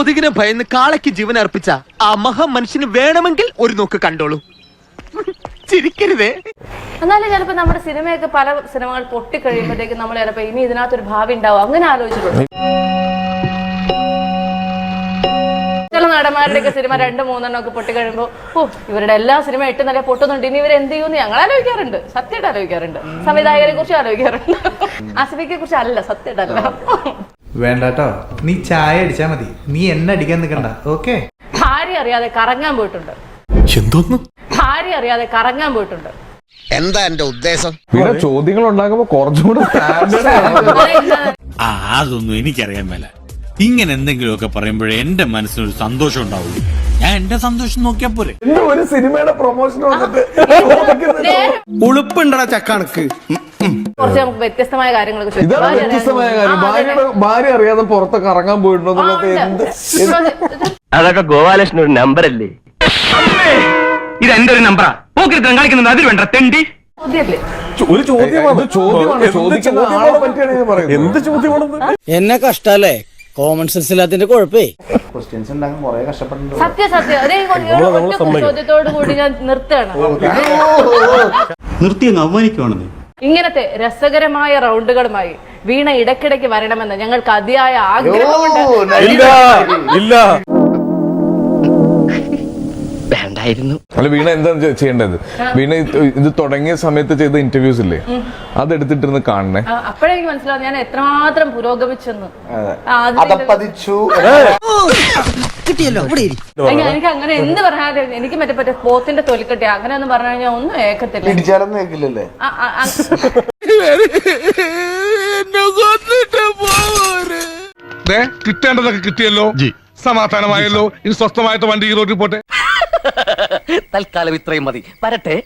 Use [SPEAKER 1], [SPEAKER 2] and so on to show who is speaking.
[SPEAKER 1] കൊതുകിനെ ഭയന്ന് കാളയ്ക്ക് ജീവൻ അർപ്പിച്ച ആ മഹാ മനുഷ്യന് വേണമെങ്കിൽ ഒരു നോക്ക് കണ്ടോളൂ. ചിരിക്കരുതേ.
[SPEAKER 2] എന്നാലും ചിലപ്പോ നമ്മുടെ സിനിമയൊക്കെ പല സിനിമകൾ പൊട്ടിക്കഴിയുമ്പോഴത്തേക്കും നമ്മൾ ചിലപ്പോ ഇനി ഇതിനകത്തൊരു ഭാവി ഉണ്ടാവും അങ്ങനെ ആലോചിച്ചിട്ടുണ്ട്. ചില നടന്മാരുടെയൊക്കെ സിനിമ 2-3 ഒക്കെ പൊട്ടിക്കഴിയുമ്പോ ഇവരുടെ എല്ലാ സിനിമ 8 നില പൊട്ടുന്നുണ്ട്, ഇനി ഇവർ എന്ത് ചെയ്യുമെന്ന് ഞങ്ങൾ ആലോചിക്കാറുണ്ട്. സത്യമായിട്ട് ആലോചിക്കാറുണ്ട്. സംവിധായകരെ കുറിച്ച് ആലോചിക്കാറുണ്ട്. ആസിഫിയെ കുറിച്ച് അല്ല, സത്യമായിട്ടല്ല.
[SPEAKER 3] വേണ്ടാട്ടോ, നീ ചായ അടിച്ചാ മതി, നീ എന്നെ അടിക്കാൻ നിൽക്കണ്ട. ഓക്കെ.
[SPEAKER 2] ഭാര്യ അറിയാതെ കറങ്ങാൻ പോയിട്ടുണ്ട്. ഭാര്യ അറിയാതെ കറങ്ങാൻ പോയിട്ടുണ്ട്.
[SPEAKER 4] എന്താ എന്റെ ഉദ്ദേശം?
[SPEAKER 5] പിന്നെ ചോദ്യങ്ങൾ ഉണ്ടാക്കുമ്പോ കുറച്ചുകൂടെ
[SPEAKER 6] അതൊന്നും എനിക്കറിയാൻ മേല. ഇങ്ങനെ എന്തെങ്കിലുമൊക്കെ പറയുമ്പോഴേ എന്റെ മനസ്സിനൊരു സന്തോഷം ഉണ്ടാവുള്ളൂ. ഞാൻ എന്റെ സന്തോഷം നോക്കിയാ പോരെ.
[SPEAKER 5] ഒരു സിനിമയുടെ പ്രൊമോഷൻ വന്നിട്ട്
[SPEAKER 4] ഉളുപ്പുണ്ടടാ ചക്കണക്ക്.
[SPEAKER 2] കുറച്ച് നമുക്ക് വ്യത്യസ്തമായ കാര്യങ്ങളൊക്കെ
[SPEAKER 5] ഇതാണ് വ്യത്യസ്തമായ കാര്യം. ഭാര്യ അറിയാതെ പുറത്തൊക്കെ ഇറങ്ങാൻ പോയിട്ടുണ്ടോ?
[SPEAKER 7] അതൊക്കെ ഗോപാലകൃഷ്ണൻ ഒരു നമ്പർ അല്ലേ? ഇത് എന്റെ ഒരു നമ്പറാ. പോക്കിരുത്തം കളിക്കുന്നത് അതിൽ വേണ്ട തെണ്ടി.
[SPEAKER 5] ഒരു ചോദ്യമാണ് ചോദിക്കുന്ന ആളെ പറ്റിയാണ് ഞാൻ പറയുന്നത്. എന്ത് ചോദ്യമാണെന്ന്
[SPEAKER 8] എന്നെ കഷ്ടല്ലേ? Common sense ഇല്ലാത്തതിന്റെ കുഴപ്പേ.
[SPEAKER 2] സത്യം അതേ ചോദ്യത്തോടു കൂടി ഞാൻ നിർത്തുകയാണ്.
[SPEAKER 9] നിർത്തി അങ്ങ് അവമാനിക്കുവാണെന്ന്.
[SPEAKER 2] ഇങ്ങനത്തെ രസകരമായ റൗണ്ടുകളുമായി വീണ ഇടയ്ക്കിടയ്ക്ക് വരണമെന്ന് ഞങ്ങൾക്ക് അതിയായ ആഗ്രഹമുണ്ട്.
[SPEAKER 5] അല്ല, വീണ എന്താണ് ചെയ്യേണ്ടത്? വീണ ഇത് തുടങ്ങിയ സമയത്ത് ചെയ്ത ഇന്റർവ്യൂസ് ഇല്ലേ, അതെടുത്തിട്ടിരുന്ന് കാണണേ.
[SPEAKER 2] അപ്പോഴെനിക്ക് മനസ്സിലാവും ഞാൻ എത്രമാത്രം പുരോഗമിച്ചെന്ന്. എനിക്ക് അങ്ങനെ എന്ത് പറഞ്ഞാലും എനിക്ക് മറ്റേ പോത്തിന്റെ തൊലിക്കട്ടി അങ്ങനെ ഒന്നും പറഞ്ഞു കഴിഞ്ഞാൽ ഒന്നും ഏക്കത്തില്ല.
[SPEAKER 10] കിട്ടേണ്ടതൊക്കെ കിട്ടിയല്ലോ, സമാധാനമായല്ലോ. ഇനി സ്വസ്ഥമായിട്ട് വണ്ടി ഈ റോഡിൽ പോട്ടെ.
[SPEAKER 7] തൽക്കാലം ഇത്രയും മതി. വരട്ടെ.